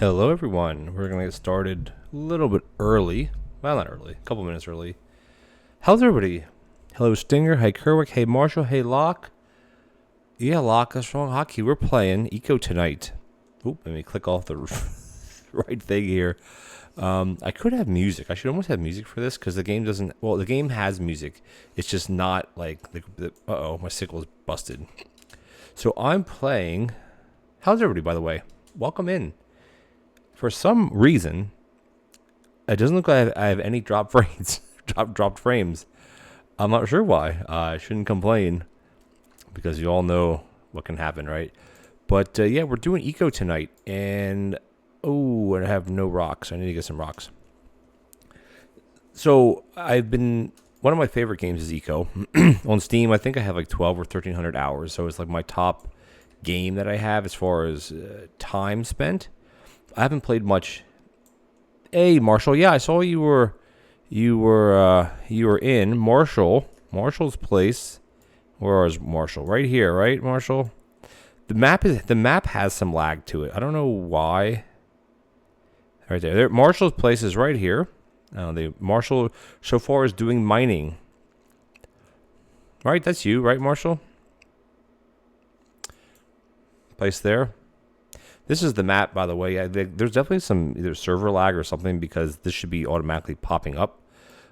Hello, everyone. We're going to get started a little bit early. Well, not early, a couple minutes early. How's everybody? Hello, Stinger. Hey, Kerwick. Hey, Marshall. Hey, Locke. Yeah, Locke, that's wrong. Hockey. We're playing Eco tonight. Oop, let me click off the right thing here. I could have music. I should almost have music for this because the game doesn't. Well, the game has music. It's just not like uh-oh, my sickle is busted. So I'm playing. How's everybody, by the way? Welcome in. For some reason, it doesn't look like I have any dropped frames. dropped frames. I'm not sure why. I shouldn't complain because you all know what can happen, right? But yeah, we're doing Eco tonight, and I have no rocks. I need to get some rocks. So one of my favorite games is Eco. On Steam, I think I have like 12 or 1,300 hours. So it's like my top game that I have as far as time spent. I haven't played much. Hey, Marshall. Yeah, I saw you were in Marshall's place. Where is Marshall? Right here, right, Marshall? The map has some lag to it. I don't know why. Right there. Marshall's place is right here. Marshall so far is doing mining. Right, that's you, right, Marshall? Place there. This is the map, by the way. There's definitely some either server lag or something because this should be automatically popping up.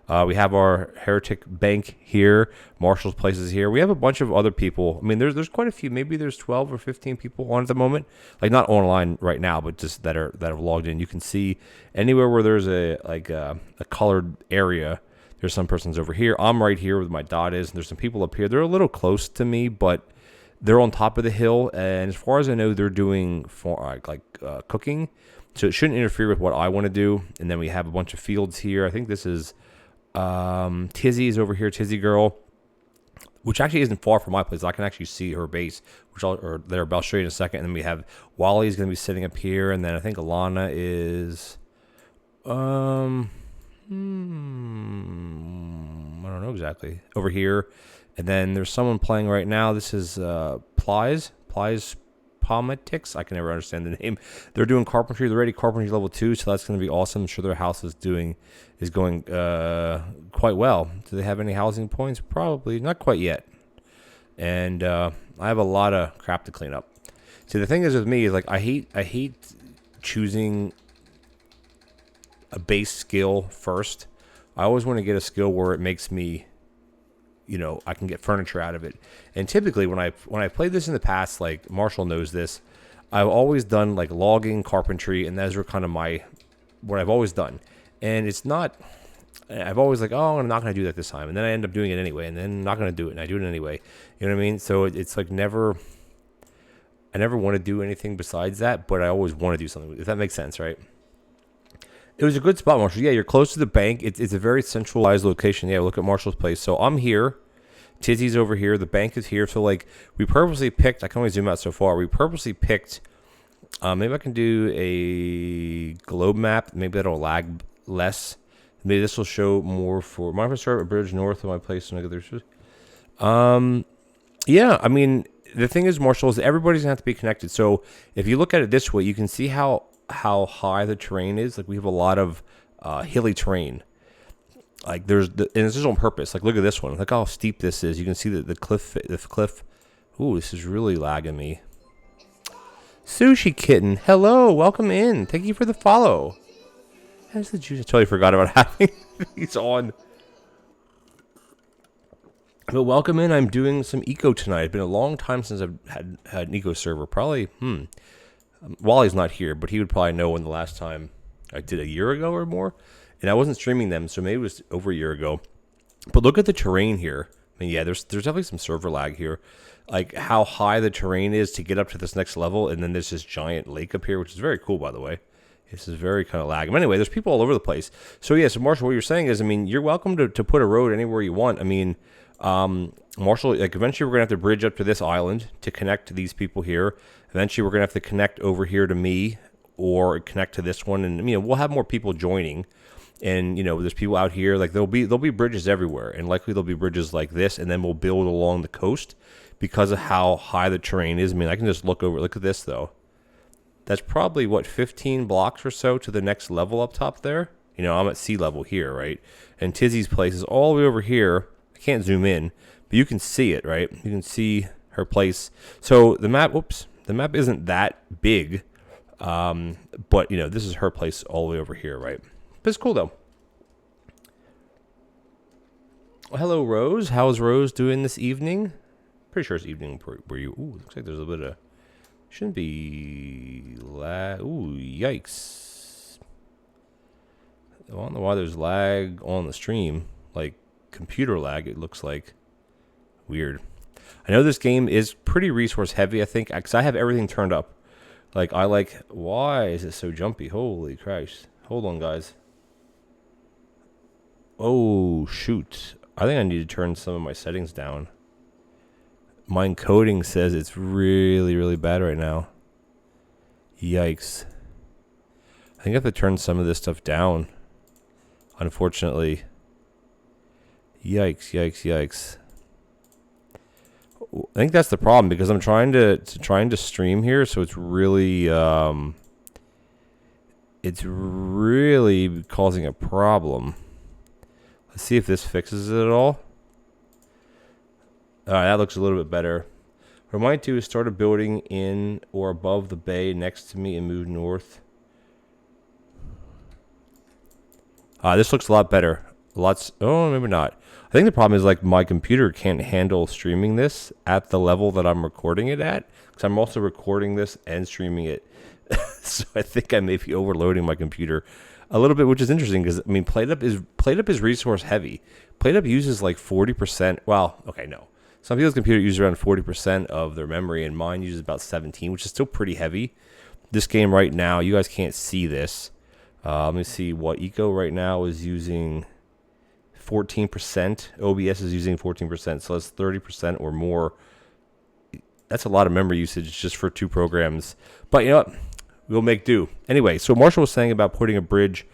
We have our Heretic Bank here. Marshall's place is here. We have a bunch of other people. I mean, there's quite a few. Maybe there's 12 or 15 people on at the moment. Like not online right now, but just that have logged in. You can see anywhere where there's a colored area. There's some persons over here. I'm right here where my dot is. And there's some people up here. They're a little close to me, but they're on top of the hill, and as far as I know, they're doing cooking, so it shouldn't interfere with what I want to do. And then we have a bunch of fields here. I think this is Tizzy's over here, Tizzy Girl, which actually isn't far from my place. I can actually see her base, I'll show you in a second. And then we have Wally's going to be sitting up here, and then I think Alana is, I don't know exactly, over here. And then there's someone playing right now. This is Plies Palmetics. I can never understand the name. They're doing carpentry. They're already carpentry level 2, so that's going to be awesome. I'm sure their house is going quite well. Do they have any housing points? Probably not quite yet. And I have a lot of crap to clean up. See, the thing is with me is like I hate choosing a base skill first. I always want to get a skill where it makes me, I can get furniture out of it. And typically when I played this in the past, like Marshall knows this, I've always done like logging, carpentry, and those are kind of what I've always done. And it's not, I've always like, oh, I'm not going to do that this time. And then I end up doing it anyway, and then I'm not going to do it, and I do it anyway. You know what I mean? So it's like I never want to do anything besides that, but I always want to do something, if that makes sense, right? It was a good spot, Marshall. Yeah, you're close to the bank. It's a very centralized location. Yeah, look at Marshall's place. So I'm here. Tizzy's over here. The bank is here. So, like, we purposely picked. I can only zoom out so far. We purposely picked. Maybe I can do a globe map. Maybe that'll lag less. Maybe this will show more for. Might have start a bridge north of my place. Yeah, I mean, the thing is, Marshall, is everybody's going to have to be connected. So if you look at it this way, you can see how high the terrain is. Like we have a lot of hilly terrain. Like and this is on purpose. Like look at this one. Look how steep this is. You can see the cliff. Ooh, this is really lagging me. Sushi Kitten, hello, welcome in. Thank you for the follow. How's the juice? I totally forgot about having these on. But welcome in. I'm doing some Eco tonight. It's been a long time since I've had an Eco server. Probably, Wally's not here, but he would probably know when the last time I did, a year ago or more. And I wasn't streaming them, so maybe it was over a year ago. But look at the terrain here. I mean, yeah, there's definitely some server lag here. Like how high the terrain is to get up to this next level, and then there's this giant lake up here, which is very cool, by the way. This is very kind of lag. But anyway, there's people all over the place. So yeah, so Marshall, what you're saying is, I mean, you're welcome to put a road anywhere you want. I mean, Marshall, like eventually we're gonna have to bridge up to this island to connect to these people here. Eventually we're gonna have to connect over here to me or connect to this one, and we'll have more people joining. And there's people out here. Like there'll be bridges everywhere, and likely there'll be bridges like this, and then we'll build along the coast because of how high the terrain is. I mean, I can just look at this though. That's probably, what, 15 blocks or so to the next level up top there. You know, I'm at sea level here, right? And Tizzy's place is all the way over here. I can't zoom in, but you can see it, right? You can see her place. So the map, the map isn't that big, but, you know, this is her place all the way over here, right? But it's cool, though. Well, hello, Rose. How's Rose doing this evening? Pretty sure it's evening for you. Ooh, looks like there's a bit of... Shouldn't be... Ooh, yikes. I don't know why there's lag on the stream. Like, computer lag, it looks like. Weird. I know this game is pretty resource heavy, I think, because I have everything turned up. Like, why is it so jumpy? Holy Christ. Hold on, guys. Oh, shoot. I think I need to turn some of my settings down. My encoding says it's really, really bad right now. Yikes. I think I have to turn some of this stuff down. Unfortunately. Yikes, yikes, yikes. I think that's the problem because I'm trying to stream here, so it's really causing a problem. Let's see if this fixes it at all. All right, that looks a little bit better. What I might do is start a building in or above the bay next to me and move north. This looks a lot better. Oh, maybe not. I think the problem is like my computer can't handle streaming this at the level that I'm recording it at. Because I'm also recording this and streaming it. So I think I may be overloading my computer a little bit, which is interesting because, I mean, PlateUp is resource heavy. PlateUp uses like 40%. Well, okay, no. Some people's computer uses around 40% of their memory, and mine uses about 17, which is still pretty heavy. This game right now, you guys can't see this. Let me see what Eco right now is using 14%. OBS is using 14%, so that's 30% or more. That's a lot of memory usage just for 2 programs. But you know what? We'll make do. Anyway, so Marshall was saying about putting a bridge.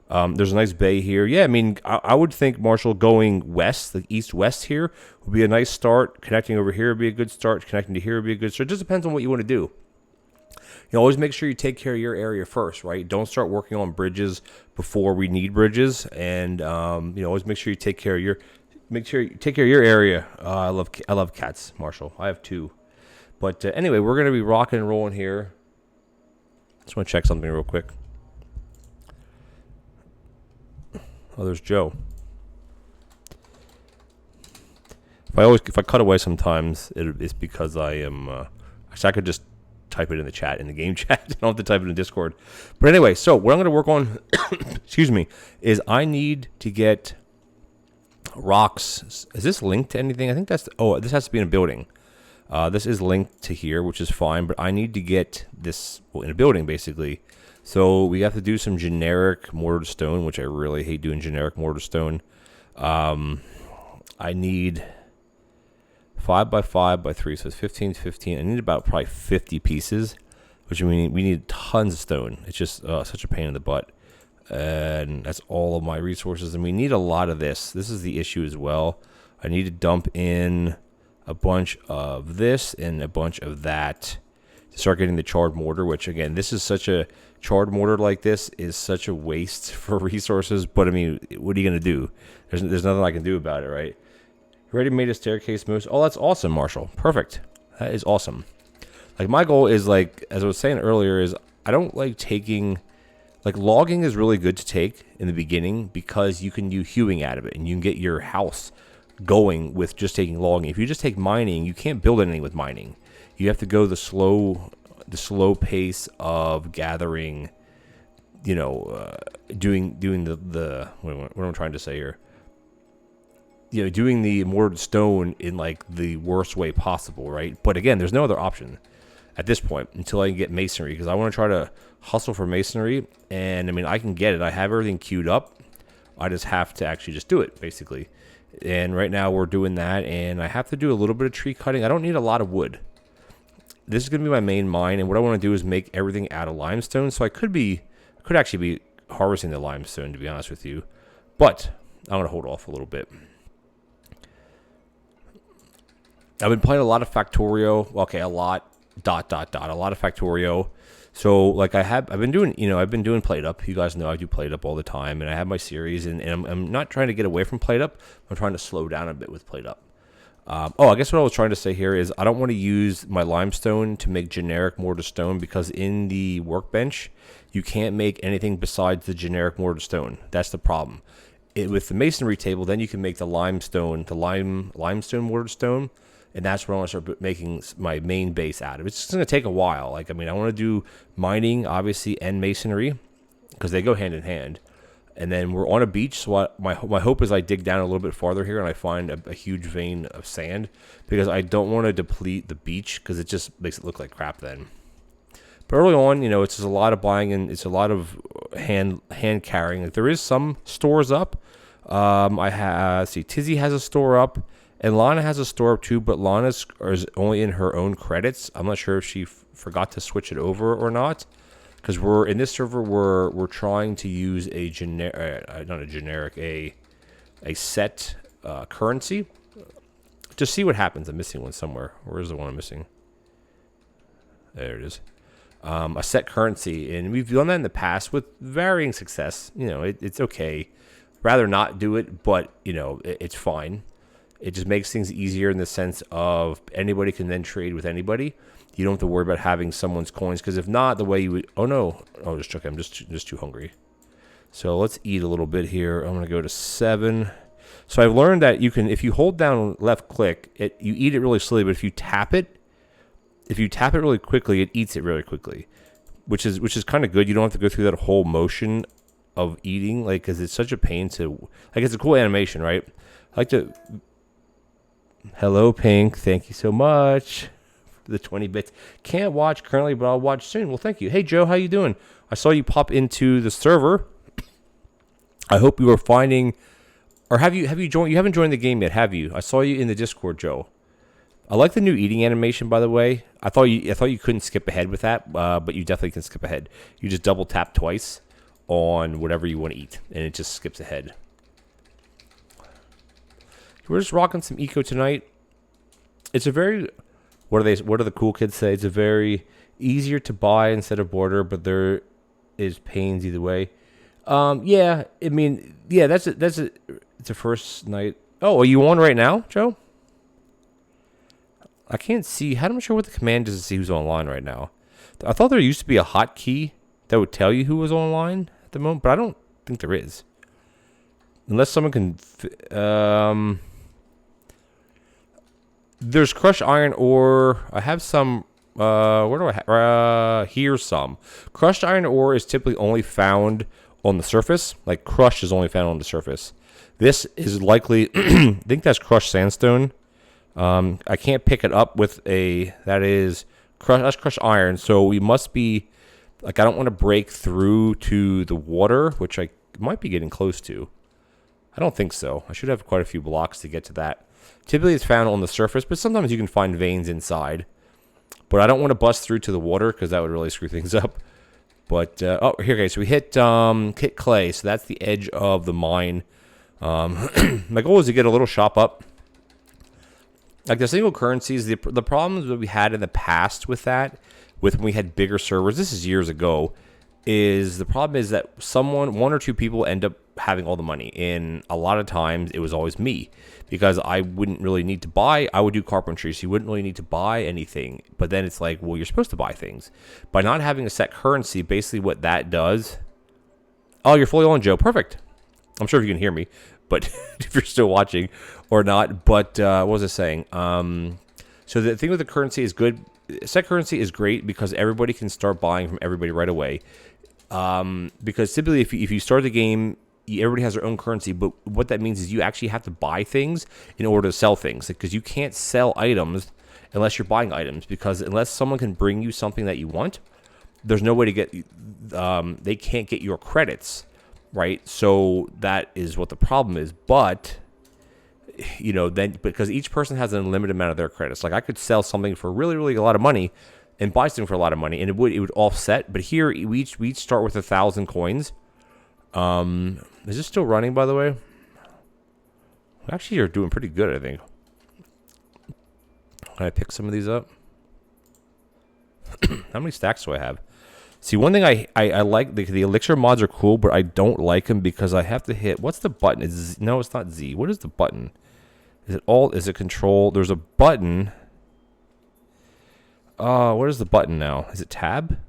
There's a nice bay here. Yeah, I mean, I would think, Marshall, going west, like east-west here, would be a nice start. Connecting over here would be a good start. Connecting to here would be a good start. It just depends on what you want to do. You know, always make sure you take care of your area first, right? Don't start working on bridges before we need bridges. And, you know, always make sure you take care of your area. I love cats, Marshall. I have 2. But anyway, we're going to be rocking and rolling here. Just want to check something real quick. Oh, there's Joe. If I cut away sometimes, it's because I am. Actually, I could just type it in the chat, in the game chat. I don't have to type it in Discord. But anyway, so what I'm going to work on, excuse me, is I need to get rocks. Is this linked to anything? I think that's. This has to be in a building. This is linked to here, which is fine. But I need to get this in a building, basically. So we have to do some generic mortar stone, which I really hate doing generic mortar stone. I need 5x5x3, so it's 15. I need about probably 50 pieces, which means we need tons of stone. It's just such a pain in the butt. And that's all of my resources. And we need a lot of this. This is the issue as well. I need to dump in a bunch of this and a bunch of that to start getting the charred mortar, which, again, this is such a... Charred mortar like this is such a waste for resources, but I mean, what are you going to do? There's nothing I can do about it, right? You already made a staircase moose. Oh, that's awesome, Marshall. Perfect. That is awesome. Like, my goal is, like, as I was saying earlier, is I don't like taking... Like, logging is really good to take in the beginning because you can do hewing out of it, and you can get your house going with just taking logging. If you just take mining, you can't build anything with mining. You have to go the slow pace of gathering, you know, doing the what am I trying to say here? You know, doing the mortared stone in like the worst way possible, right? But again, there's no other option at this point until I can get masonry, because I want to try to hustle for masonry. And I mean, I can get it. I have everything queued up. I just have to actually just do it, basically. And right now we're doing that, and I have to do a little bit of tree cutting. I don't need a lot of wood. This is going to be my main mine, and what I want to do is make everything out of limestone. So I could actually be harvesting the limestone, to be honest with you. But I'm going to hold off a little bit. I've been playing a lot of Factorio. Okay, a lot. dot dot dot, a lot of Factorio. So like I've been doing, I've been doing plate up. You guys know I do plate up all the time, and I have my series, and I'm not trying to get away from plate up. I'm trying to slow down a bit with plate up. I guess what I was trying to say here is I don't want to use my limestone to make generic mortar stone, because in the workbench you can't make anything besides the generic mortar stone. That's the problem. With the masonry table, then you can make the limestone mortar stone, and that's what I want to start making my main base out of. It's just going to take a while. Like, I want to do mining, obviously, and masonry, because they go hand in hand. And then we're on a beach, so my hope is I dig down a little bit farther here and I find a huge vein of sand, because I don't want to deplete the beach, because it just makes it look like crap then. But early on, it's just a lot of buying, and it's a lot of hand carrying. Like, there is some stores up. Tizzy has a store up, and Lana has a store up too, but Lana's is only in her own credits. I'm not sure if she forgot to switch it over or not, because we're in this server, we're trying to use a set currency to see what happens. I'm missing one somewhere. Where's the one I'm missing? There it is. A set currency, and we've done that in the past with varying success. It's okay. Rather not do it, but it's fine. It just makes things easier in the sense of anybody can then trade with anybody. You don't have to worry about having someone's coins, because if not, the way you would... Oh, no. Oh, just okay. I'm just too hungry. So let's eat a little bit here. I'm going to go to 7. So I've learned that you can, if you hold down left click, you eat it really slowly, but if you tap it really quickly, it eats it really quickly, which is kind of good. You don't have to go through that whole motion of eating, like, because it's such a pain to... Like, it's a cool animation, right? I like to... Hello, Pink. Thank you so much for the 20 bits. Can't watch currently, but I'll watch soon. Well, thank you. Hey, Joe, how you doing? I saw you pop into the server. I hope you are finding... Or have you joined? You haven't joined the game yet, have you? I saw you in the Discord, Joe. I like the new eating animation, by the way. I thought you couldn't skip ahead with that, but you definitely can skip ahead. You just double tap twice on whatever you want to eat, and it just skips ahead. We're just rocking some eco tonight. It's a very... What do the cool kids say? It's a very easier to buy instead of border, but there is pains either way. Yeah, that's it. It's a first night. Oh, are you on right now, Joe? I can't see. I'm not sure what the command is to see who's online right now. I thought there used to be a hotkey that would tell you who was online at the moment, but I don't think there is. Unless someone can... There's crushed iron ore. I have some... where do I have... here's some. Crushed iron ore is typically only found on the surface. Like, crushed is only found on the surface. This is likely... I think that's crushed sandstone. I can't pick it up with a... That's crushed iron. So we must be... Like, I don't want to break through to the water, which I might be getting close to. I don't think so. I should have quite a few blocks to get to that. Typically, it's found on the surface, but sometimes you can find veins inside. But I don't want to bust through to the water, because that would really screw things up. But, here, guys. So we hit clay. So that's the edge of the mine. My goal is to get a little shop up. Like the single currencies, the problems that we had in the past with that, with when we had bigger servers, this is years ago, is the problem is that one or two people end up having all the money. And a lot of times it was always me, because I wouldn't really need to buy. I would do carpentry, so you wouldn't really need to buy anything. But then it's like, well, you're supposed to buy things. By not having a set currency, basically what that does... Oh, you're fully on, Joe. Perfect. I'm sure if you can hear me, but if you're still watching or not. But what was I saying? So the thing with the currency is good. Set currency is great because everybody can start buying from everybody right away. Because typically, if you start the game, everybody has their own currency. But what that means is you actually have to buy things in order to sell things. Because you can't sell items unless you're buying items. Because unless someone can bring you something that you want, there's no way to get... they can't get your credits, right? So that is what the problem is. But... then because each person has an unlimited amount of their credits. Like I could sell something for really, really a lot of money and buy something for a lot of money, and it would offset. But here we each start with 1,000 coins. Is this still running, by the way? Actually, you're doing pretty good, I think. Can I pick some of these up? How many stacks do I have? See, one thing I like, the elixir mods are cool, but I don't like them because I have to hit, what's the button? No, it's not Z. What is the button? Is it Alt? Is it Control? There's a button. What is the button now? Is it Tab?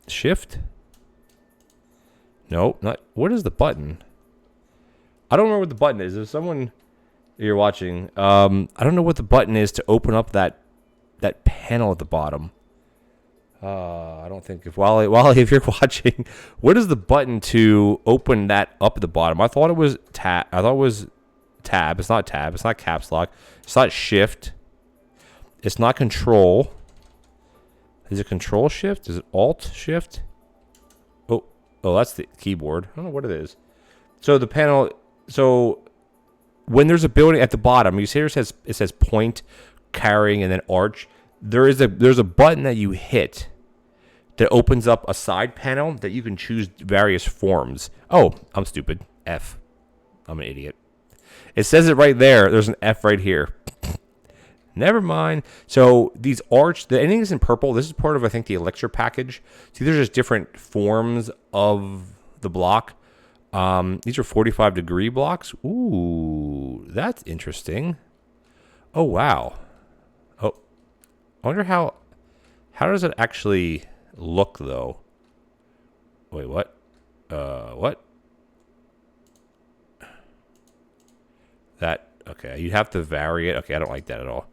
Shift? No, not, what is the button? I don't remember what the button is. There's someone you're watching. I don't know what the button is to open up that panel at the bottom. I don't think if if you're watching, what is the button to open that up at the bottom? I thought it was tab. It's not tab. It's not caps lock. It's not shift. It's not control. Is it control shift? Is it alt shift? Oh, that's the keyboard. I don't know what it is. So the panel. So when there's a building at the bottom, you see it says point, carrying, and then arch. There's a button that you hit that opens up a side panel that you can choose various forms. Oh, I'm stupid. F. I'm an idiot. It says it right there. There's an F right here. Never mind. So these anything is in purple. This is part of, I think, the elixir package. See, there's just different forms of the block. These are 45-degree blocks. Ooh, that's interesting. Oh, wow. Oh, I wonder how does it actually look, though? Wait, what? What? That, okay, you have to vary it. Okay, I don't like that at all.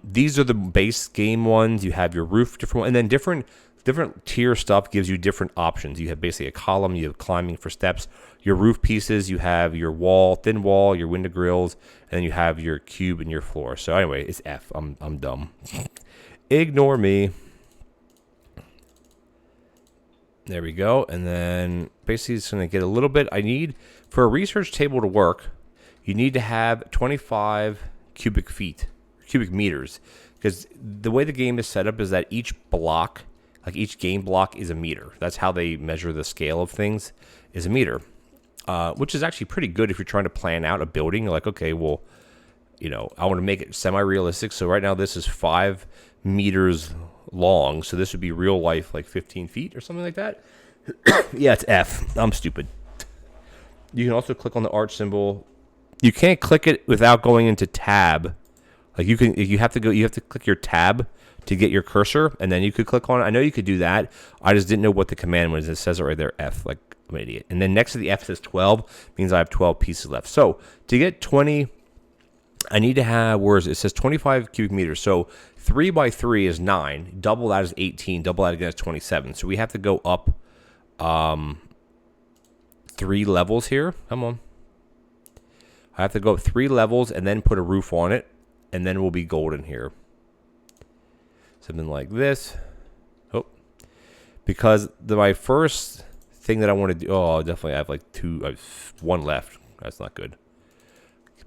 These are the base game ones. You have your roof, different, and then different tier stuff gives you different options. You have basically a column, you have climbing for steps. Your roof pieces, you have your wall, thin wall, your window grills, and then you have your cube and your floor. So anyway, it's F. I'm dumb. Ignore me. There we go. And then basically it's going to get a little bit. I need, for a research table to work, you need to have 25 cubic meters. Because the way the game is set up is that each block, like each game block, is a meter. That's how they measure the scale of things, is a meter. Which is actually pretty good if you're trying to plan out a building. You're like, okay, well, I want to make it semi-realistic. So right now this is 5 meters long. So this would be real life, like 15 feet or something like that. Yeah, it's F. I'm stupid. You can also click on the arch symbol. You can't click it without going into tab. Like you have to click your tab to get your cursor, and then you could click on it. I know you could do that. I just didn't know what the command was. It says it right there, F, like I'm an idiot. And then next to the F says 12, means I have 12 pieces left. So to get 20, I need to have, it says 25 cubic meters. So 3 by 3 is 9. Double that is 18. Double that again is 27. So we have to go up 3 levels here. Come on. I have to go up 3 levels and then put a roof on it, and then we'll be golden here. Something like this. Oh, because my first thing that I want to do. Oh, definitely I have like 1 left. That's not good.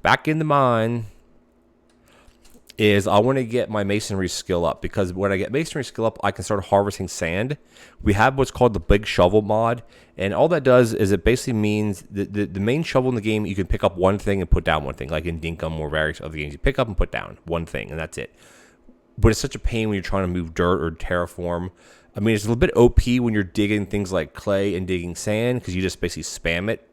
Back in the mine is I want to get my masonry skill up, because when I get masonry skill up, I can start harvesting sand. We have what's called the big shovel mod, and all that does is it basically means the main shovel in the game, you can pick up one thing and put down one thing, like in Dinkum or various other games. You pick up and put down one thing, and that's it. But it's such a pain when you're trying to move dirt or terraform. I mean, it's a little bit OP when you're digging things like clay and digging sand, because you just basically spam it.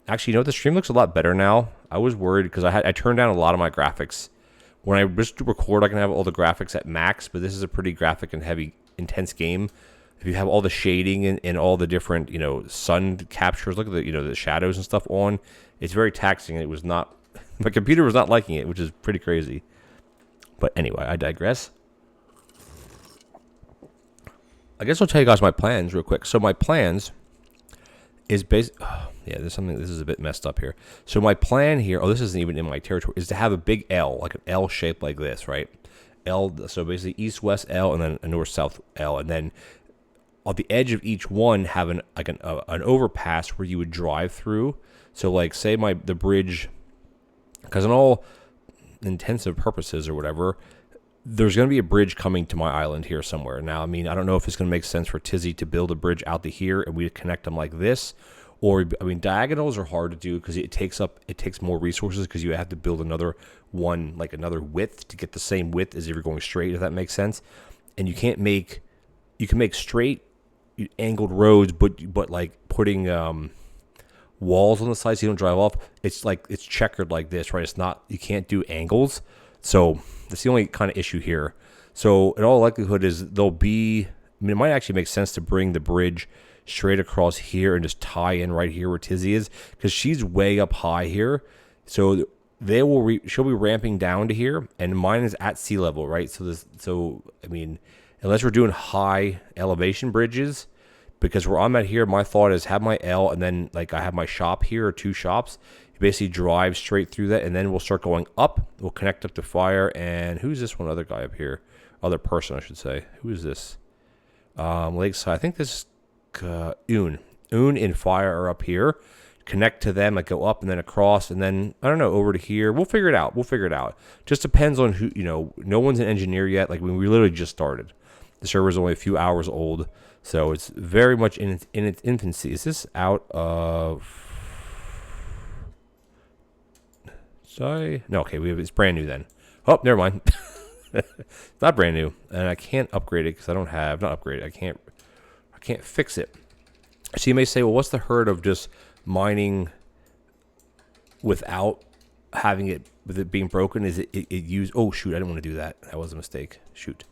Actually, the stream looks a lot better now. I was worried because I turned down a lot of my graphics. When I just record, I can have all the graphics at max, but this is a pretty graphic and heavy, intense game. If you have all the shading and all the different, sun captures, look at the shadows and stuff on, it's very taxing. It was not, my computer was not liking it, which is pretty crazy. But anyway, I digress. I guess I'll tell you guys my plans real quick. So my plans is there's something, this is a bit messed up here. So my plan here, this isn't even in my territory, is to have a big L, like an L shape like this, right? L, so basically east-west L, and then a north-south L, and then on the edge of each one have an overpass where you would drive through. So like say the bridge, because in all intensive purposes or whatever, there's going to be a bridge coming to my island here somewhere. Now, I mean, I don't know if it's going to make sense for Tizzy to build a bridge out to here and we connect them like this, Or, I mean, diagonals are hard to do because it takes more resources because you have to build another one, like another width to get the same width as if you're going straight, if that makes sense. And you can make straight angled roads, but like putting walls on the side so you don't drive off. It's checkered like this, right? It's not, you can't do angles. So that's the only kind of issue here. So in all likelihood is it might actually make sense to bring the bridge straight across here and just tie in right here where Tizzy is, because she's way up high here. So she'll be ramping down to here, and mine is at sea level, right? So I mean, unless we're doing high elevation bridges, because where I'm at here, my thought is have my L, and then like I have my shop here, or 2 shops. You basically drive straight through that, and then we'll start going up. We'll connect up to fire. And who's this one other guy up here? Other person, I should say. Who is this? Lakeside. I think this is Un and Fire are up here. Connect to them, like go up and then across, and then I don't know, over to here. We'll figure it out. Just depends on who, no one's an engineer yet. Like we literally just started. The server's only a few hours old, so it's very much in its infancy. Is this out of? Sorry, no. Okay, it's brand new then. Oh, never mind. It's not brand new, and I can't upgrade it because I don't have not upgrade it. I can't fix it. So you may say, well, what's the hurt of just mining without having it, with it being broken? Is it use? Oh shoot, I didn't want to do that. That was a mistake. Shoot.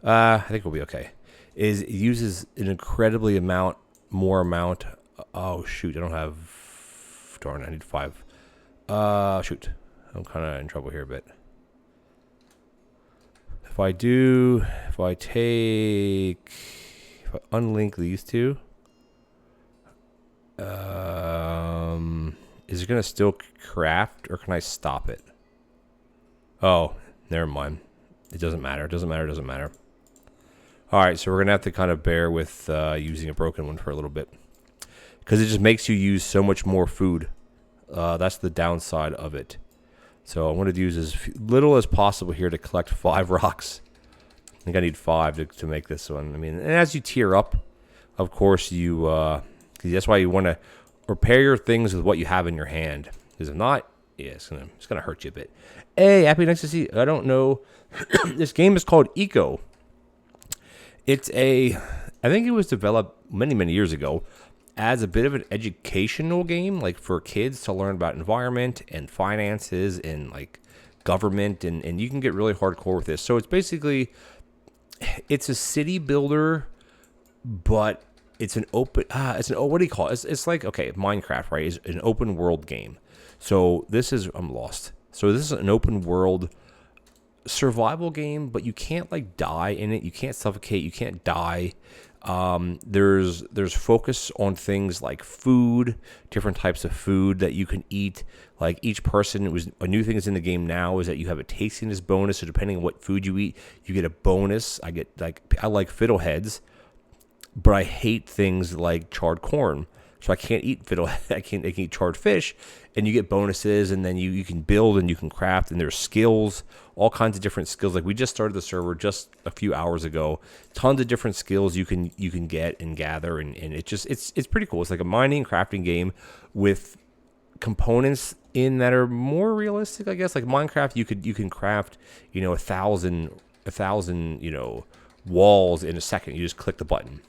I think we'll be okay. It uses an incredibly more amount. Oh shoot, I don't have. Darn, I need 5. Shoot, I'm kind of in trouble here a bit. If I unlink these two, is it gonna still craft, or can I stop it? Oh, never mind. It doesn't matter. All right, so we're gonna have to kind of bear with using a broken one for a little bit, because it just makes you use so much more food. That's the downside of it. So I want to use as little as possible here to collect 5 rocks. I think I need 5 to make this one. I mean, and as you tier up, of course, that's why you want to repair your things with what you have in your hand. Because if not, yeah, it's gonna hurt you a bit. Hey, happy, nice to see you. I don't know. This game is called Eco. I think it was developed many years ago as a bit of an educational game, like for kids to learn about environment and finances and like government, and you can get really hardcore with this. So it's basically, it's a city builder, but it's an open, what do you call it? It's like, okay, Minecraft, right? Is an open world game. So I'm lost. So this is an open world survival game, but you can't like die in it. You can't suffocate. You can't die. There's focus on things like food, different types of food that you can eat. Like each person, a new thing that's in the game now is that you have a tastiness bonus. So depending on what food you eat, you get a bonus. I like fiddleheads, but I hate things like charred corn. So I can't eat I can eat charred fish, and you get bonuses, and then you can build and you can craft, and there's skills, all kinds of different skills. Like we just started the server just a few hours ago. Tons of different skills you can get and gather, and it's pretty cool. It's like a mining and crafting game with components in that are more realistic, I guess. Like Minecraft, you can craft 1,000 walls in a second. You just click the button.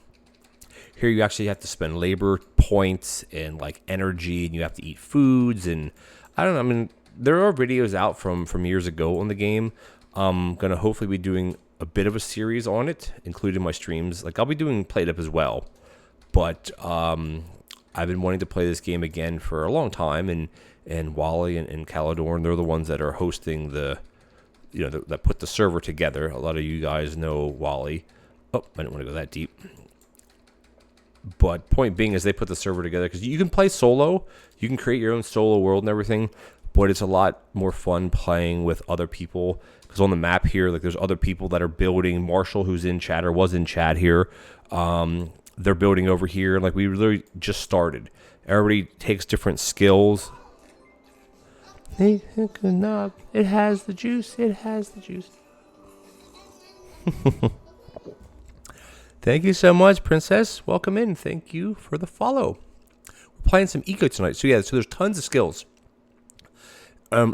Here you actually have to spend labor points and like energy, and you have to eat foods, and I don't know. I mean, there are videos out from years ago on the game. I'm gonna hopefully be doing a bit of a series on it, including my streams. Like I'll be doing Played Up as well, but I've been wanting to play this game again for a long time, and Wally and Caladorn, they're the ones that are hosting that put the server together. A lot of you guys know Wally. Oh, I didn't want to go that deep. But point being is they put the server together because you can play solo. You can create your own solo world and everything, but it's a lot more fun playing with other people. Because on the map here, like there's other people that are building. Marshall, who's in chat or was in chat here, they're building over here. Like we really just started. Everybody takes different skills. It has the juice. It has the juice. Thank you so much, Princess. Welcome in. Thank you for the follow. playing some eco tonight. So yeah, so there's tons of skills.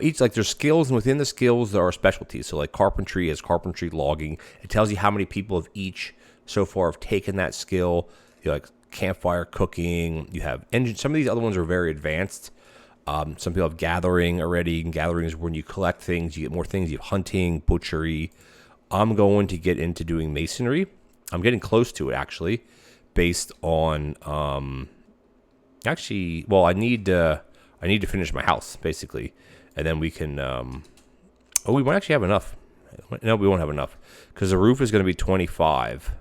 Each, like, there's skills, and within the skills there are specialties. So like carpentry is carpentry, logging. It tells you how many people have each so far have taken that skill. You know, like campfire cooking. You have engine. Some of these other ones are very advanced. Some people have gathering already. And gathering is when you collect things, you get more things. You have hunting, butchery. I'm going to get into doing masonry. I'm getting close to it, actually, based on actually. Well, I need to finish my house, basically. And then we can, we won't actually have enough. No, we won't have enough. Because the roof is going to be 25.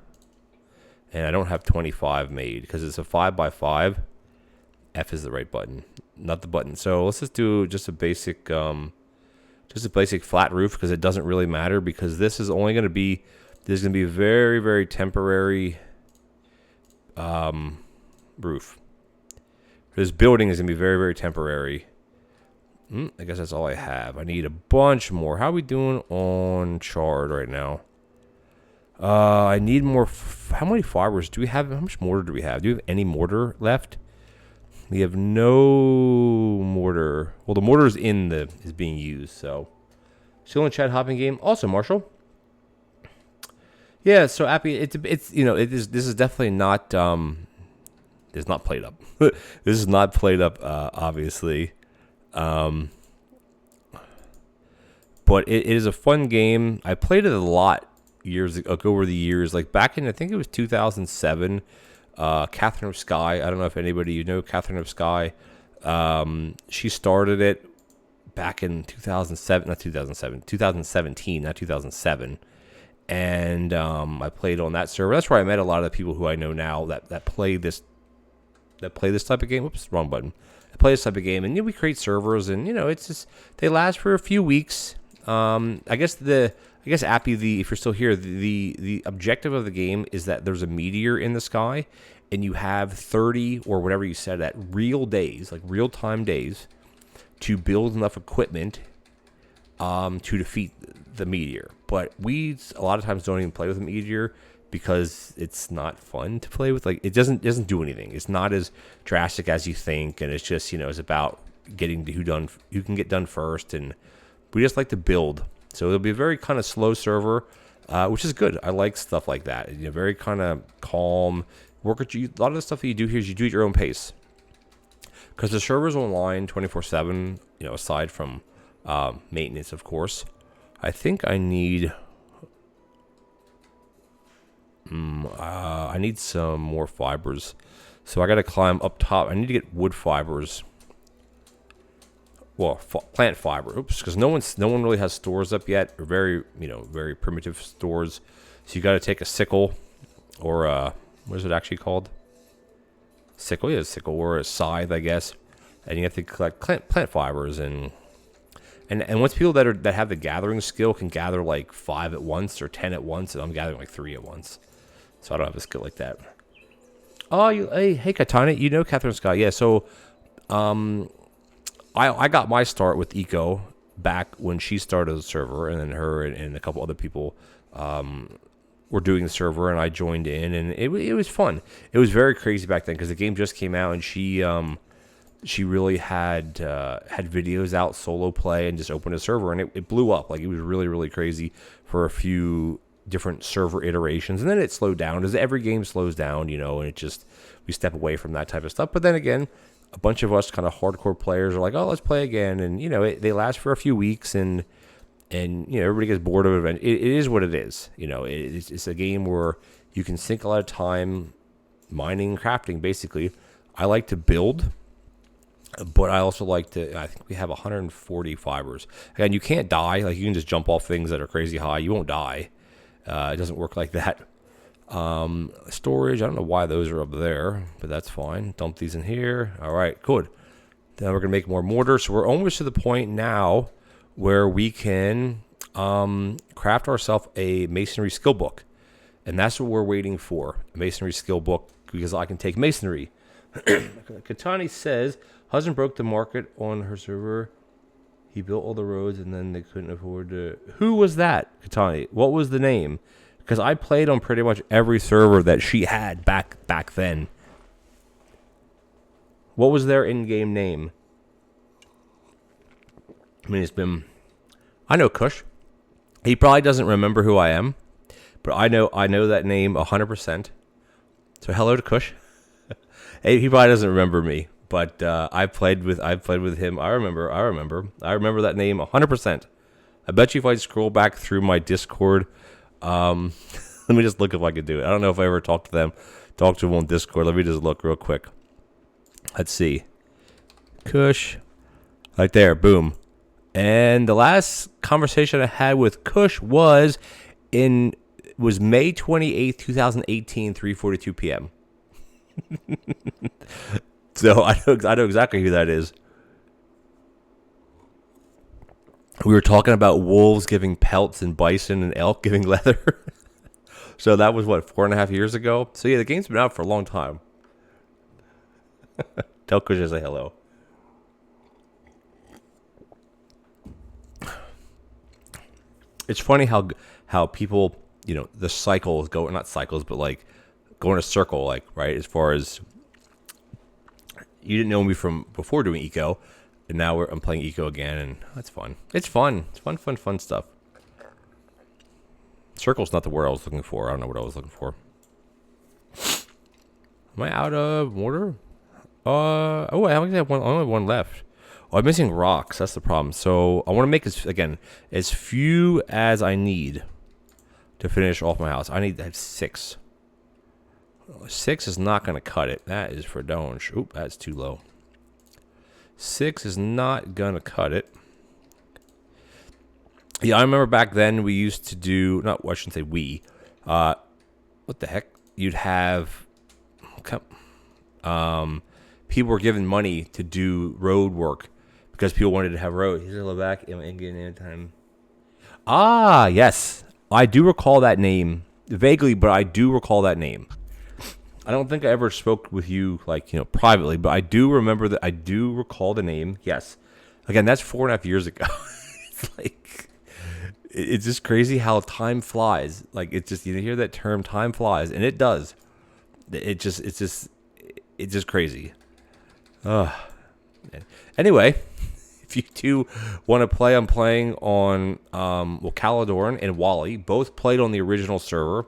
And I don't have 25 made. Because it's a 5x5. F is the right button. Not the button. So let's just do just a basic flat roof. Because it doesn't really matter. Because this is only going to be, this is going to be a very, very temporary roof. This building is going to be very, very temporary. I guess that's all I have. I need a bunch more. How are we doing on chard right now? I need more. How many fibers do we have? How much mortar do we have? Do we have any mortar left? We have no mortar. Well, the mortar is being used. So, still in chat hopping game. Also, Marshall. Yeah. So, Appy, it's This is definitely not. It's not played up. This is not played up. Obviously. But it is a fun game. I played it a lot years ago, over the years, like back in, I think it was 2007. Catherine of Sky. I don't know if anybody, Catherine of Sky. She started it back in 2017, not 2007. And I played on that server. That's where I met a lot of the people who I know now that play this type of game. Whoops, wrong button. Play this type of game, and we create servers, and it's just, they last for a few weeks. I guess Appy, if you're still here, the objective of the game is that there's a meteor in the sky, and you have 30 or whatever you said at real days, like real time days, to build enough equipment to defeat the meteor. But we a lot of times don't even play with a meteor, because it's not fun to play with. Like, it doesn't do anything. It's not as drastic as you think, and it's just, it's about getting to who can get done first, and we just like to build. So it'll be a very kind of slow server, which is good. I like stuff like that. Very kind of calm. A lot of the stuff that you do here is you do at your own pace, because the server's online 24/7. Aside from maintenance, of course. I think I need. I need some more fibers, so I got to climb up top. I need to get wood fibers. Well, plant fiber. Oops, because no one really has stores up yet, or very primitive stores. So you got to take a sickle, or what is it actually called? Sickle, yeah, sickle, or a scythe, I guess. And you have to collect plant fibers, and once people that have the gathering skill can gather like 5 at once or 10 at once, and I'm gathering like 3 at once. So I don't have a skill like that. Oh, hey, Katana, Catherine Scott. Yeah, so I got my start with Eco back when she started the server, and then her and a couple other people were doing the server, and I joined in, and it was fun. It was very crazy back then, because the game just came out, and she really had videos out, solo play, and just opened a server, and it blew up. Like, it was really, really crazy for a few different server iterations, and then it slowed down, as every game slows down, and it just, we step away from that type of stuff. But then again, a bunch of us kind of hardcore players are like, oh, let's play again, and they last for a few weeks, and everybody gets bored of it. It is what it is. It's a game where you can sink a lot of time mining and crafting. Basically, I like to build, but I also like to, I think we have 140 fibers. Again, you can't die. Like, you can just jump off things that are crazy high. You won't die. It doesn't work like that. Storage, I don't know why those are up there, but that's fine. Dump these in here. All right, good. Then we're going to make more mortar. So we're almost to the point now where we can craft ourselves a masonry skill book. And that's what we're waiting for, a masonry skill book, because I can take masonry. Katani says, husband broke the market on her server. He built all the roads, and then they couldn't afford to... Who was that, Katani? What was the name? Because I played on pretty much every server that she had back then. What was their in-game name? I mean, it's been... I know Kush. He probably doesn't remember who I am, but I know that name 100%. So hello to Kush. Hey, he probably doesn't remember me, but I've played with him. I remember that name 100%. I bet you if I scroll back through my Discord, let me just look if I could do it. I don't know if I ever talked to them on Discord. Let me just look real quick. Let's see. Kush. Right there. Boom. And the last conversation I had with Kush was May 28th, 2018, 3:42 p.m. So I know exactly who that is. We were talking about wolves giving pelts and bison and elk giving leather. So that was, 4.5 years ago? So yeah, the game's been out for a long time. Tell Kush I say hello. It's funny how people, the cycles go, not cycles, but like go in a circle, like, right? As far as you didn't know me from before doing eco, and now I'm playing eco again, and that's fun. It's fun. It's fun stuff. Circle's not the word I was looking for. I don't know what I was looking for. Am I out of mortar? I only have one left. Oh, I'm missing rocks. That's the problem. So I want to make as few as I need to finish off my house. I need to have 6. 6 is not going to cut it. That is for donge. Oop, that's too low. 6 is not going to cut it. Yeah, I remember back then we used to do, I shouldn't say we. What the heck? You'd have, people were given money to do road work because people wanted to have road. Here's a little back in time. Ah, yes. I do recall that name vaguely, but I do recall that name. I don't think I ever spoke with you privately, but I do remember that. I do recall the name. Yes. Again, that's 4.5 years ago. It's just crazy how time flies. Like, it's just, you hear that term, time flies, and it does. It's just crazy. Anyway, if you do want to play, I'm playing on Caladorn and Wally. Both played on the original server,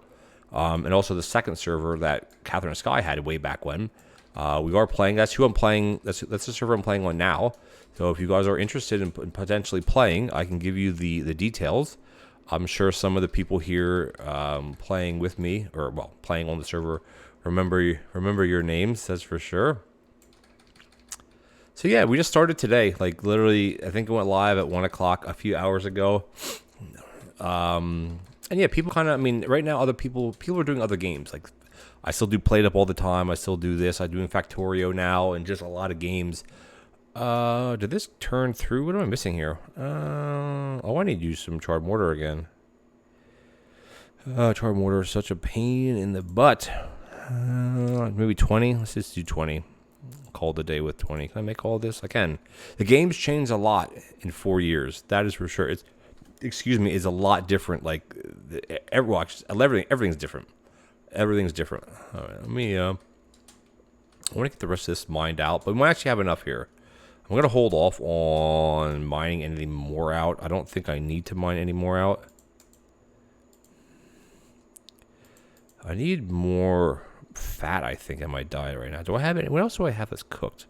and also the second server that Catherine Sky had way back when. We are playing. That's who I'm playing. That's the server I'm playing on now. So if you guys are interested in potentially playing, I can give you the details. I'm sure some of the people here playing with me, or playing on the server, remember your names. That's for sure. So yeah, we just started today. Like, literally, I think it went live at 1 o'clock a few hours ago. And yeah, people right now, other people are doing other games. Like, I still do Played Up all the time. I still do this. I'm doing Factorio now, and just a lot of games. Did this turn through? What am I missing here? I need to use some charred mortar again. Charred mortar is such a pain in the butt. Maybe 20. Let's just do 20. Call the day with 20. Can I make all this? I can. The game's changed a lot in 4 years. That is for sure. It's a lot different. Like, everything's different. Everything's different. All right, let me. I want to get the rest of this mined out, but we might actually have enough here. I'm gonna hold off on mining anything more out. I don't think I need to mine any more out. I need more fat, I think, in my diet right now. Do I have any? What else do I have that's cooked?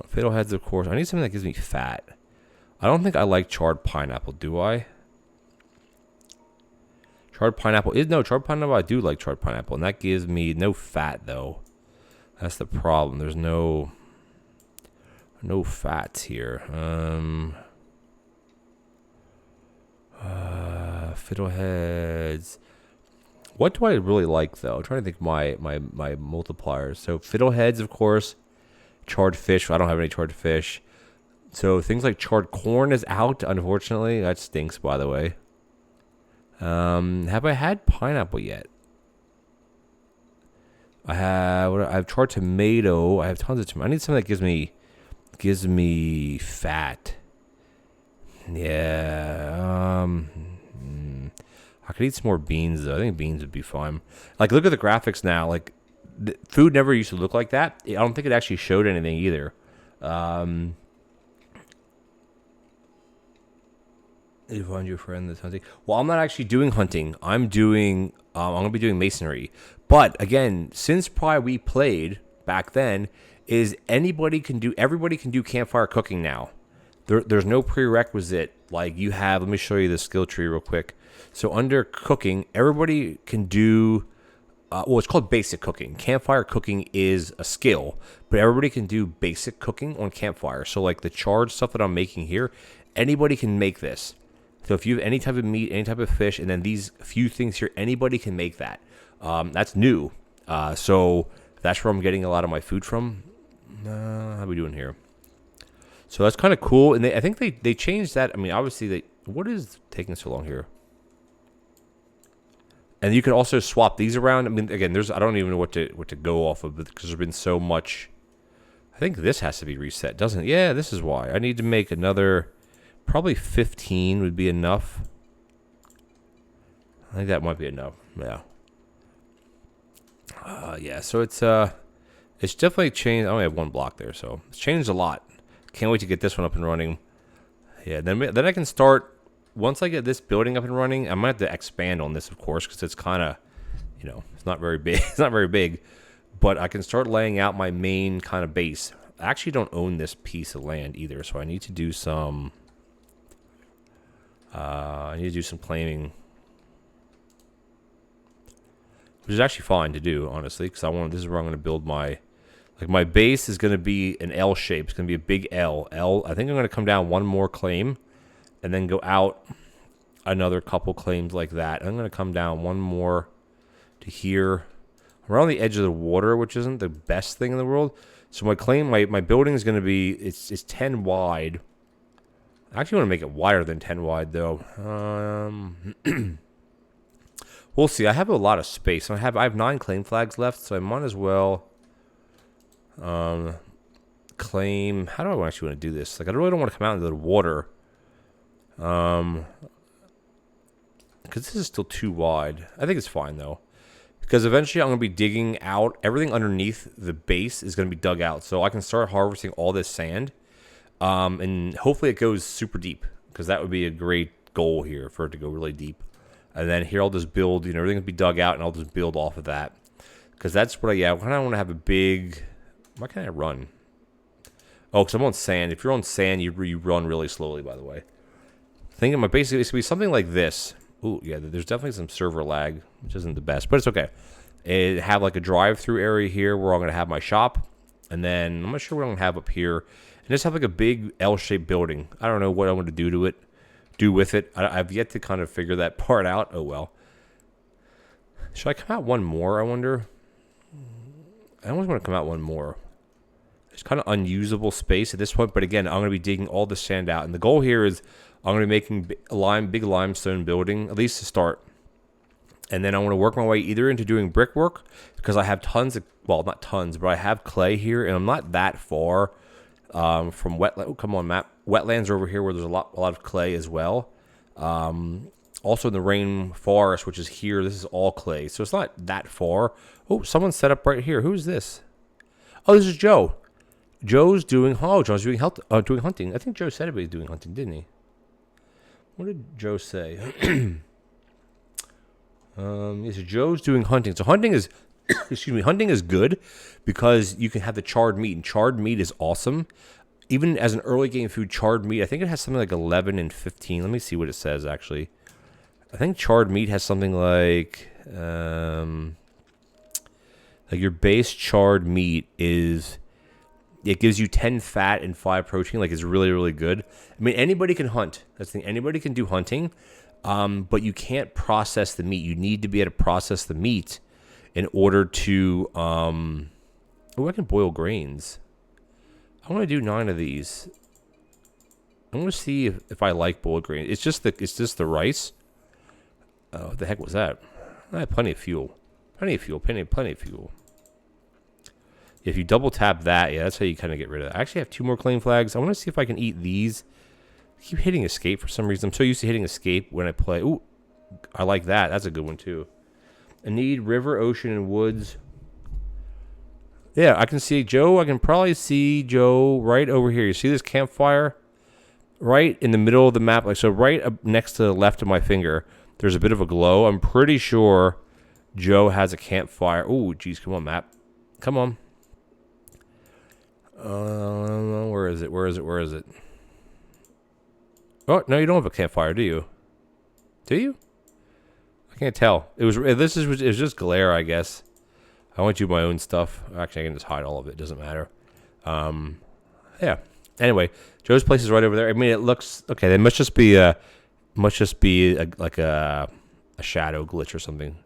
Fiddleheads, of course. I need something that gives me fat. I don't think I like charred pineapple, do I? Charred pineapple charred pineapple. I do like charred pineapple, and that gives me no fat though. That's the problem. There's no fats here. Fiddleheads. What do I really like though? I'm trying to think my multipliers. So fiddleheads, of course. Charred fish. I don't have any charred fish. So things like charred corn is out, unfortunately. That stinks, by the way. Have I had pineapple yet? I have charred tomato. I have tons of tomato. I need something that gives me fat. Yeah. I could eat some more beans though. I think beans would be fun. Like, look at the graphics now. Like, food never used to look like that. I don't think it actually showed anything either. You find your friend that's hunting. Well, I'm not actually doing hunting. I'm gonna be doing masonry. But again, since probably we played back then, is everybody can do campfire cooking now. There's no prerequisite like you have. Let me show you the skill tree real quick. So under cooking, everybody can do. Well, it's called basic cooking. Campfire cooking is a skill, but everybody can do basic cooking on campfire. So like the charred stuff that I'm making here, anybody can make this. So if you have any type of meat, any type of fish, and then these few things here, anybody can make that. That's new. So that's where I'm getting a lot of my food from. How are we doing here? So that's kind of cool. And I think they changed that. I mean, obviously, what is taking so long here? And you can also swap these around. I mean, again, I don't even know what to go off of because there's been so much. I think this has to be reset, doesn't it? Yeah, this is why. I need to make another, probably 15 would be enough. I think that might be enough. Yeah. Yeah, so it's definitely changed. I only have one block there, so it's changed a lot. Can't wait to get this one up and running. Yeah, then I can start. Once I get this building up and running, I might have to expand on this, of course, because it's kind of, it's not very big. It's not very big, but I can start laying out my main kind of base. I actually don't own this piece of land either, so I need to do some. Claiming, which is actually fine to do, honestly, because this is where I'm going to build my base is going to be an L shape. It's going to be a big L. I think I'm going to come down one more claim. And then go out another couple claims like that. I'm going to come down one more to here. We're on the edge of the water, which isn't the best thing in the world. So my claim, my building is going to be, it's 10 wide. I actually want to make it wider than 10 wide, though. We'll see. I have a lot of space. I have 9 claim flags left, so I might as well claim. How do I actually want to do this? Like, I really don't want to come out into the water. Because this is still too wide. I think it's fine though, because eventually I'm going to be digging out everything underneath the base is going to be dug out, so I can start harvesting all this sand, and hopefully it goes super deep, because that would be a great goal here, for it to go really deep. And then here I'll just build, everything will be dug out, and I'll just build off of that, because that's what I kind of want to have a big. Why can't I run? Oh, because I'm on sand. If you're on sand, you run really slowly, by the way. Thinking my basically it's gonna be something like this. Ooh, yeah, there's definitely some server lag, which isn't the best, but it's okay. It have like a drive-through area here where I'm gonna have my shop, and then I'm not sure what I'm gonna have up here, and just have like a big L-shaped building. I don't know what I'm gonna do with it. I've yet to kind of figure that part out. Oh well. Should I come out one more? I wonder. I almost want to come out one more. It's kind of unusable space at this point, but again, I'm gonna be digging all the sand out, and the goal here is. I'm going to be making a big limestone building, at least to start. And then I want to work my way either into doing brickwork, because I have tons of, well, not tons, but I have clay here, and I'm not that far from wetland. Oh, come on, map. Wetlands are over here where there's a lot of clay as well. Also in the rainforest, which is here, this is all clay. So it's not that far. Oh, someone's set up right here. Who's this? Oh, this is Joe. Joe's doing hunting. I think Joe said he was doing hunting, didn't he? What did Joe say? Yes, Joe's doing hunting. So hunting is, hunting is good because you can have the charred meat, and charred meat is awesome. Even as an early game food, charred meat, I think it has something like 11 and 15. Let me see what it says, actually. I think charred meat has something like your base charred meat is... It gives you 10 fat and 5 protein. Like, it's really, really good. I mean, anybody can hunt. That's the thing. Anybody can do hunting, but you can't process the meat. You need to be able to process the meat in order to... Oh, I can boil grains. I want to do 9 of these. I want to see if I like boiled grains. It's just the rice. Oh, what the heck was that? I have plenty of fuel. Plenty of fuel. If you double tap that, yeah, that's how you kind of get rid of that. I actually have 2 more claim flags. I want to see if I can eat these. I keep hitting escape for some reason. I'm so used to hitting escape when I play. Ooh, I like that. That's a good one, too. I need river, ocean, and woods. Yeah, I can see Joe. I can probably see Joe right over here. You see this campfire? Right in the middle of the map. Like so right up next to the left of my finger, there's a bit of a glow. I'm pretty sure Joe has a campfire. Ooh, geez, come on, map. Come on. Where is it? Where is it? Where is it? Oh, no, you don't have a campfire, do you? Do you? I can't tell. It was just glare, I guess. I want to do my own stuff. Actually, I can just hide all of it. It doesn't matter. Yeah. Anyway, Joe's place is right over there. I mean, it looks okay. There must just be a like a shadow glitch or something.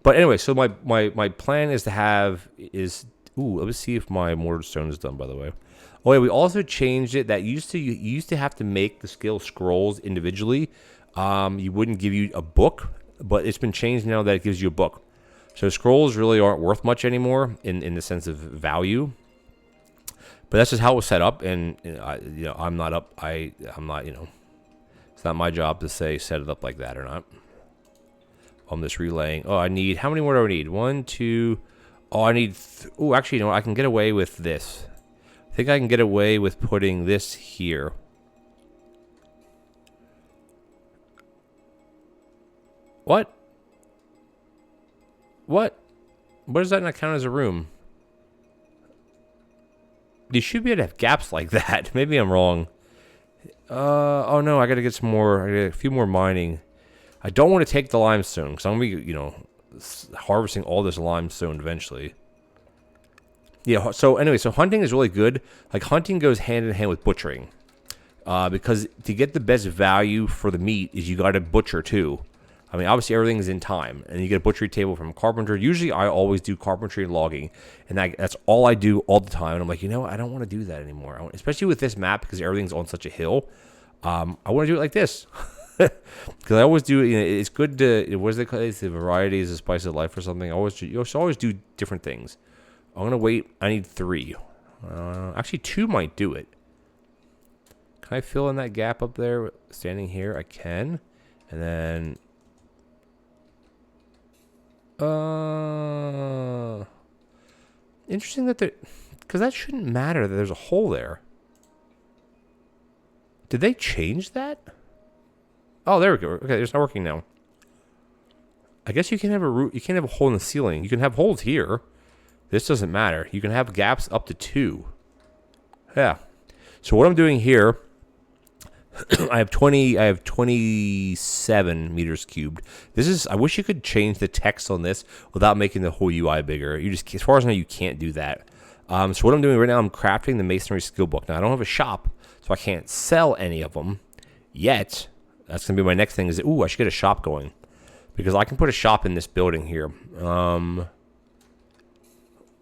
But anyway, so my plan is to have is let me see if my mortar stone is done. By the way, oh yeah, we also changed it. That you used to have to make the skill scrolls individually. You wouldn't give you a book, but it's been changed now that it gives you a book. So scrolls really aren't worth much anymore in the sense of value. But that's just how it was set up, and I'm not. It's not my job to say set it up like that or not. I'm just relaying. Oh, I need how many more do I need? 1, 2. Oh, I need. Actually, I can get away with this. I think I can get away with putting this here. What? What? What does that not count as a room? You should be able to have gaps like that. Maybe I'm wrong. Oh no, I gotta get some more. I got a few more mining. I don't want to take the limestone because I'm gonna be, harvesting all this limestone eventually. Yeah. So anyway, so hunting is really good. Like hunting goes hand in hand with butchering, because to get the best value for the meat is you got to butcher too. I mean, obviously everything is in time, and you get a butchery table from a carpenter. Usually, I always do carpentry and logging, and that's all I do all the time. And I'm like, I don't want to do that anymore. Especially with this map because everything's on such a hill. I want to do it like this because I always do. It's good to what is it called? It's the variety is the spice of life or something. You always do different things. I'm gonna wait. I need 3. Actually, 2 might do it. Can I fill in that gap up there? Standing here, I can, and then. Interesting that because that shouldn't matter that there's a hole there. Did they change that? Oh, there we go. Okay, it's not working now. I guess you can have you can't have a hole in the ceiling. You can have holes here. This doesn't matter. You can have gaps up to 2. Yeah. So what I'm doing here, I have 27 meters cubed. I wish you could change the text on this without making the whole UI bigger. As far as I know, you can't do that. So what I'm doing right now, I'm crafting the masonry skill book. Now I don't have a shop, so I can't sell any of them yet. That's gonna be my next thing. I should get a shop going because I can put a shop in this building here.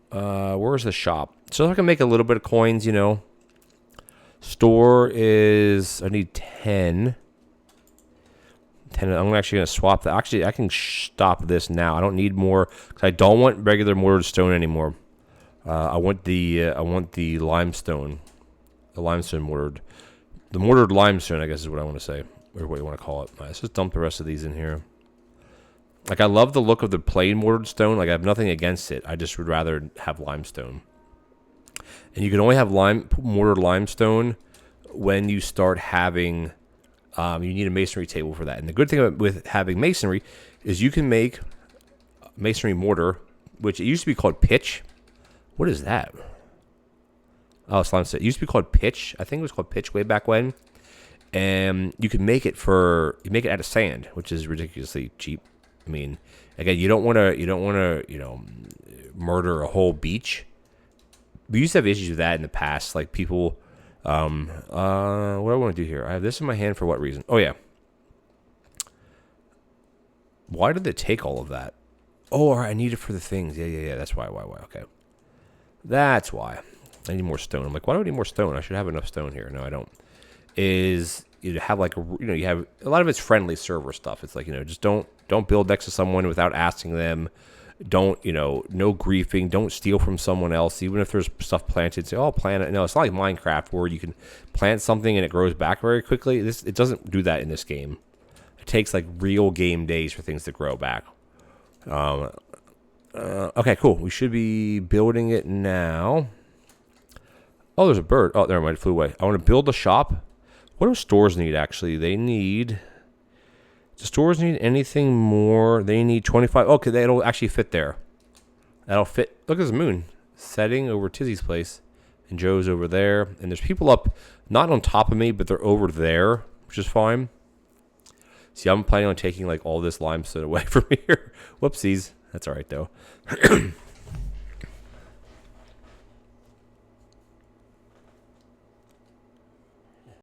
Where's the shop? So I can make a little bit of coins, Store is, I need 10. I'm actually going to swap that. Actually, I can stop this now. I don't need more because I don't want regular mortared stone anymore. I want the limestone, the limestone mortared, the mortared limestone, I guess is what I want to say, or what you want to call it. Let's just dump the rest of these in here. Like I love the look of the plain mortared stone. Like I have nothing against it. I just would rather have limestone. And you can only have mortared limestone when you start having, you need a masonry table for that. And the good thing with having masonry is you can make masonry mortar, which it used to be called pitch. What is that? Oh, it's limestone. It used to be called pitch. I think it was called pitch way back when. And you can make it out of sand, which is ridiculously cheap. I mean, again, you don't want to, murder a whole beach. We used to have issues with that in the past, like people. What do I want to do here? I have this in my hand for what reason? Oh yeah. Why did they take all of that? Oh, I need it for the things. Yeah. That's why. Okay. That's why. I need more stone. I'm like, why do I need more stone? I should have enough stone here. No, I don't. You have like you have a lot of it's friendly server stuff. It's like just don't build next to someone without asking them. Don't no griefing. Don't steal from someone else, even if there's stuff planted. Say, oh, plant it. No, it's not like Minecraft where you can plant something and it grows back very quickly. It doesn't do that in this game. It takes like real game days for things to grow back. Okay, cool. We should be building it now. Oh, there's a bird. Oh, never mind. It flew away. I want to build a shop. What do stores need, actually? They need... Do stores need anything more? They need 25. Okay, that'll actually fit there. That'll fit. Look at this moon. Setting over Tizzy's place. And Joe's over there. And there's people up, not on top of me, but they're over there, which is fine. See, I'm planning on taking like all this limestone away from here. Whoopsies. That's all right, though.